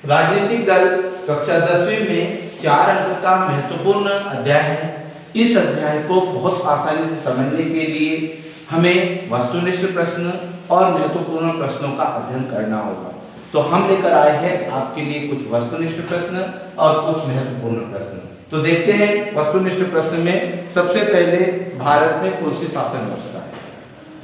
राजनीतिक दल कक्षा 10वीं में 4 अंक का महत्वपूर्ण अध्याय है। इस अध्याय को बहुत आसानी से समझने के लिए हमें वस्तुनिष्ठ प्रश्न और महत्वपूर्ण प्रश्नों का अध्ययन करना होगा। तो हम लेकर आए हैं आपके लिए कुछ वस्तुनिष्ठ प्रश्न और कुछ महत्वपूर्ण प्रश्न। तो देखते हैं वस्तुनिष्ठ प्रश्न में सबसे पहले भारत में कौन सी शासन व्यवस्था है?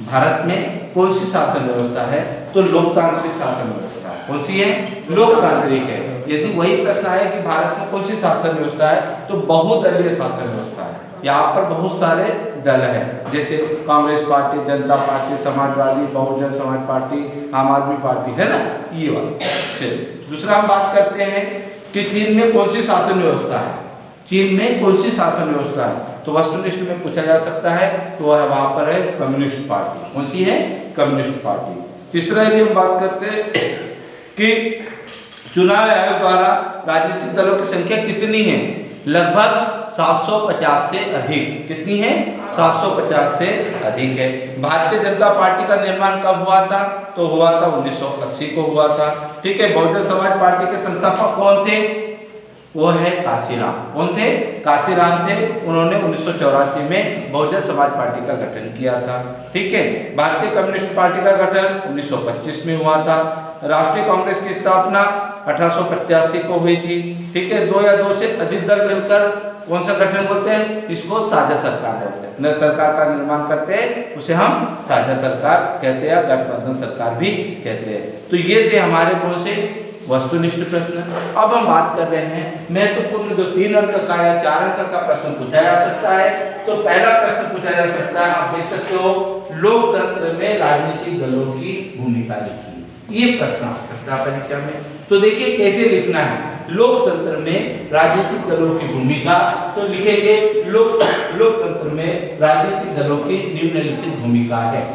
भारत में कौन सी शासन व्यवस्था है? तो लोकतांत्रिक शासन व्यवस्था है। कौन सी है? लोकतांत्रिक है। यदि वही प्रश्न आए कि भारत में कौन सी शासन व्यवस्था है, तो बहुदलीय शासन व्यवस्था है। यहाँ पर बहुत सारे दल हैं, जैसे कांग्रेस पार्टी, जनता पार्टी, समाजवादी, बहुजन समाज पार्टी, आम आदमी पार्टी, है ना, ये वाला। चलिए दूसरा हम बात करते हैं कि चीन में कौन सी शासन व्यवस्था है? चीन में कौन सी शासन व्यवस्था है? तो वस्तुनिष्ठ में पूछा जा सकता है, तो वह वहां पर है कम्युनिस्ट पार्टी। कौन सी है? Communist party. तीसरा यदि हम बात करते हैं कि चुनाव आयोग द्वारा राजनीतिक दलों की संख्या कितनी है? लगभग 750 से अधिक। कितनी है? 750 से अधिक है। भारतीय जनता पार्टी का निर्माण कब हुआ था? तो हुआ था 1980 को हुआ था। ठीक है। बहुजन समाज पार्टी के संस्थापक कौन थे? वो है काशीराम। कौन थे? काशीराम थे। उन्होंने 1984 में बहुजन समाज पार्टी का गठन किया था। ठीक है। भारतीय कम्युनिस्ट पार्टी का गठन 1925 में हुआ था। राष्ट्रीय कांग्रेस की स्थापना 1885 को हुई थी। ठीक है। 2 या 2 से अधिक दल मिलकर कौन सा गठन बोलते हैं? इसको साझा सरकार बोलते हैं। नई सरकार का निर्माण करते हैं, उसे हम साझा सरकार कहते हैं, गठबंधन सरकार भी कहते हैं। तो ये थे हमारे कौन से वस्तुनिष्ठ प्रश्न। अब हम बात कर रहे हैं महत्वपूर्ण, जो 3 अंक का या 4 अंक का प्रश्न पूछा जा सकता है। तो पहला प्रश्न पूछा जा सकता है, आप देख सकते हो, लोकतंत्र में राजनीतिक दलों की भूमिका लिखिए। ये प्रश्न आ सकता है परीक्षा में। तो देखिए कैसे लिखना है। लोकतंत्र में राजनीतिक दलों की भूमिका, तो लिखेंगे लोकतंत्र में राजनीतिक दलों की निम्नलिखित भूमिका है।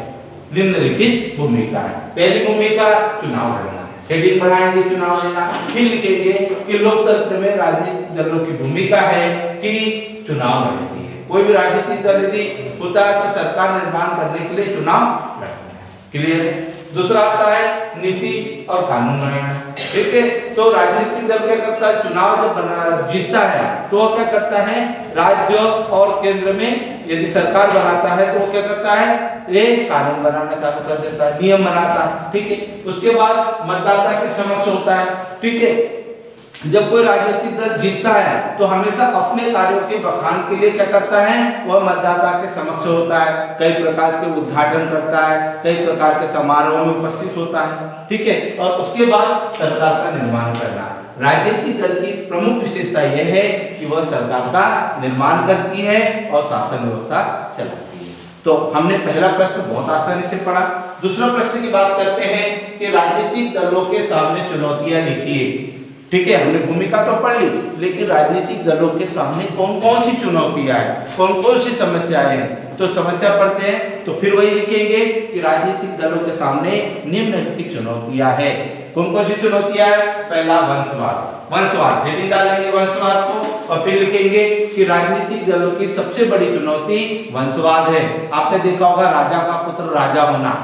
निम्नलिखित भूमिका है। पहली भूमिका चुनाव लड़ना, हेडिंग बनाएंगे चुनाव लड़ना। फिर लिखेंगे कि लोकतंत्र में राजनीतिक दलों की भूमिका है कि चुनाव लड़ती है। कोई भी राजनीतिक दल यदि होता है तो सरकार निर्माण करने के लिए चुनाव लड़ना है। क्लियर है। दूसरा आता है नीति और कानून बनाना। ठीक है। तो राजनीतिक दल क्या करता है? चुनाव जब जीतता है तो वो क्या करता है? राज्य और केंद्र में यदि सरकार बनाता है तो वो क्या करता है? ये कानून बनाना चालू कर देता है, नियम बनाता है। ठीक है। उसके बाद मतदाता के समक्ष होता है। ठीक है। जब कोई राजनीतिक दल जीतता है तो हमेशा अपने कार्यों के बखान के लिए क्या करता है? वह मतदाता के समक्ष होता है, कई प्रकार के उद्घाटन करता है, कई प्रकार के समारोह में उपस्थित होता है। ठीक है। और उसके बाद सरकार का निर्माण करना। राजनीतिक दल की प्रमुख विशेषता यह है कि वह सरकार का निर्माण करती है और शासन व्यवस्था चलाती है। तो हमने पहला प्रश्न बहुत आसानी से पढ़ा। दूसरा प्रश्न की बात करते हैं कि राजनीतिक दलों के सामने चुनौतियां लिखिए। ठीक है। हमने भूमिका तो पढ़ ली, लेकिन राजनीतिक दलों के सामने कौन कौन सी चुनौतियां हैं, कौन कौन सी समस्याएं हैं। तो समस्या पढ़ते हैं तो फिर वही लिखेंगे कि राजनीतिक दलों के सामने निम्नलिखित चुनौतियां हैं। कौन कौन सी चुनौतियां हैं? पहला वंशवाद। वंशवाद हेडिंग डालेंगे वंशवाद को, और फिर लिखेंगे कि राजनीतिक दलों की सबसे बड़ी चुनौती वंशवाद है। आपने देखा होगा राजा का पुत्र राजा होना।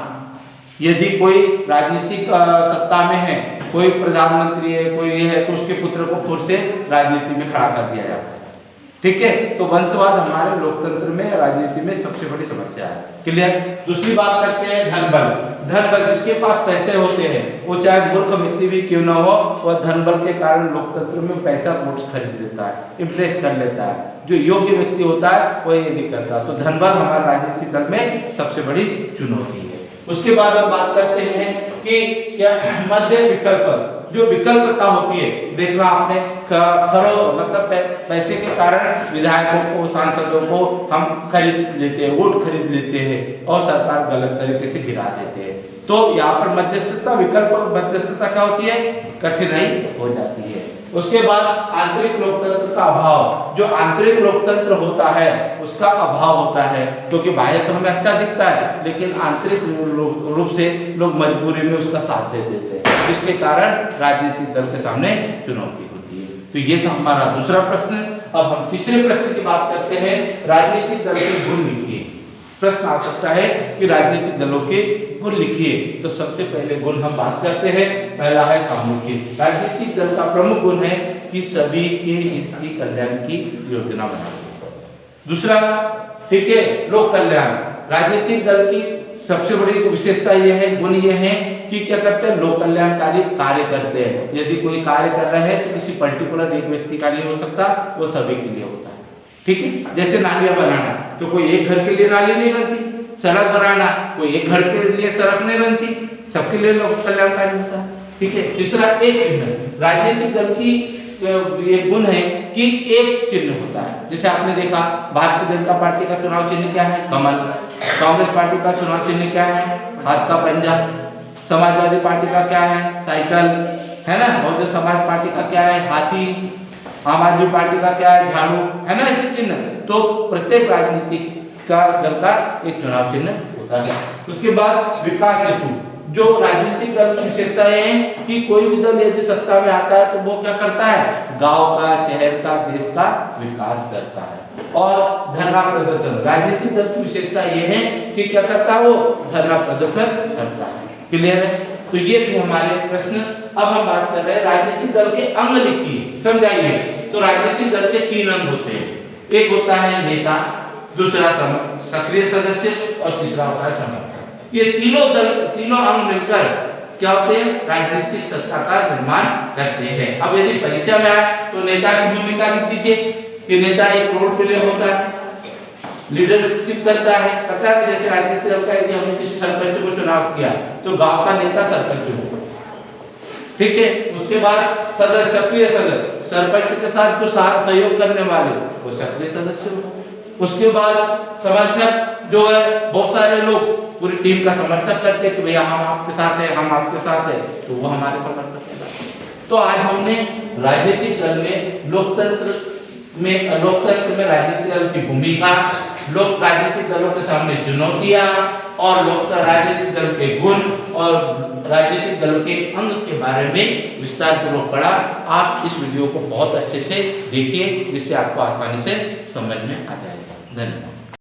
यदि कोई राजनीतिक सत्ता में है, कोई प्रधानमंत्री है, कोई ये है, तो उसके पुत्र को फिर से राजनीति में खड़ा कर दिया जाता है। ठीक है। तो वंशवाद हमारे लोकतंत्र में, राजनीति में सबसे बड़ी समस्या है। क्लियर। दूसरी बात करते हैं धनबल। धनबल, जिसके पास पैसे होते हैं, वो चाहे मूर्ख व्यक्ति भी क्यों ना हो, वह धनबल के कारण लोकतंत्र में पैसा वोट खरीद लेता है, इम्प्रेस कर लेता है। जो योग्य व्यक्ति होता है वो ये नहीं करता। तो धनबल हमारे राजनीतिक दल में सबसे बड़ी चुनौती है। उसके बाद हम बात करते हैं कि क्या मध्य विकल्प, जो विकल्पता होती है, देखना आपने मतलब पैसे के कारण विधायकों को, सांसदों को हम खरीद लेते हैं, वोट खरीद लेते हैं और सरकार गलत तरीके से गिरा देते हैं। तो यहाँ पर मध्यस्थता, विकल्प और मध्यस्थता क्या होती है? कठिनाई हो जाती है। उसके बाद आंतरिक लोकतंत्र का अभाव। जो आंतरिक लोकतंत्र होता है उसका अभाव होता है, क्योंकि बाहर तो हमें अच्छा दिखता है, लेकिन आंतरिक रूप से लोग मजबूरी में उसका साथ दे देते हैं, जिसके कारण राजनीतिक दल के सामने चुनौती होती है। तो ये था हमारा दूसरा प्रश्न। अब हम तीसरे प्रश्न की बात करते हैं, राजनीतिक दल के गुण लिखिए। प्रश्न आ सकता है कि राजनीतिक दलों के गुण लिखिए तो सबसे पहले गुण हम बात करते हैं, पहला है सामूहिक हित। राजनीतिक दल का प्रमुख गुण है कि सभी के हित की कल्याण की योजना बनाए। दूसरा, ठीक है, लोक कल्याण। राजनीतिक दल की सबसे बड़ी विशेषता यह है, गुण यह है कि क्या करते हैं, लोक कल्याणकारी कार्य करते हैं। यदि कोई कार्य कर रहे हैं तो किसी पर्टिकुलर एक व्यक्ति का नहीं हो सकता, वो सभी के लिए होता है। ठीक है, जैसे नालियां बनाना, तो कोई एक घर के लिए नाली नहीं बनती। सड़क बनाना, कोई एक घर के लिए सड़क नहीं बनती, सबके लिए लोक कल्याणकारी होता है। ठीक है। तीसरा, एक चिन्ह। राजनीतिक दल की एक गुण है कि एक चिन्ह होता है। जैसे आपने देखा, भारतीय जनता पार्टी का चुनाव चिन्ह क्या है, कमल। कांग्रेस पार्टी का चुनाव चिन्ह क्या है, हाथ का पंजा। समाजवादी पार्टी का क्या है, साइकिल, है ना। बहुजन समाज पार्टी का क्या है, हाथी। आम आदमी पार्टी का क्या है, झाड़ू, है ना, ऐसे चिन्ह। तो प्रत्येक राजनीतिक का दल का एक चुनाव चिन्ह होता है। उसके बाद विकास हेतु, जो राजनीतिक दल की विशेषताएं हैं कि कोई भी दल यदि सत्ता में आता है तो वो क्या करता है, गांव का, शहर का, देश का विकास करता है। और धरना प्रदर्शन, राजनीतिक दल की विशेषता ये है कि क्या करता है, वो धरना प्रदर्शन करता है। क्लियर है। तो ये थे हमारे प्रश्न। अब हम बात कर रहे हैं राजनीतिक दल के अंग लिखिए, समझाइए। तो राजनीतिक दल के 3 अंग होते हैं। एक होता है नेता, दूसरा सक्रिय सदस्य और तीसरा होता है समर्थक। ये तीनों अंग मिलकर क्या होते हैं, राजनीतिक सत्ता का निर्माण करते हैं। अब यदि परीक्षा में आए तो नेता की भूमिका लिख दीजिए कि नेता एक रोल प्ले होता है, लीडरशिप करता है। पता है, जैसे राजनीतिक दल का यदि हमने किसी सरपंच को चुनाव किया तो गांव का नेता सरपंच होगा। ठीक है। उसके बाद सदस्य, सक्रिय सदस्य, सरपंच के साथ जो सहयोग करने वाले वो सक्रिय सदस्य होगा। उसके बाद समर्थक जो है, बहुत सारे लोग पूरी टीम का समर्थक करते हैं कि भैया हम आपके साथ है, हम आपके साथ है, तो वो हमारे समर्थक है। तो आज हमने राजनीतिक दल में लोकतंत्र में राजनीतिक दल की भूमिका, लोक राजनीतिक दलों के सामने चुनौतियां और राजनीतिक दल के गुण और राजनीतिक दलों के अंग के बारे में विस्तार पूर्वक पढ़ा। आप इस वीडियो को बहुत अच्छे से देखिए जिससे आपको आसानी से समझ में आ जाएगा। धन्यवाद।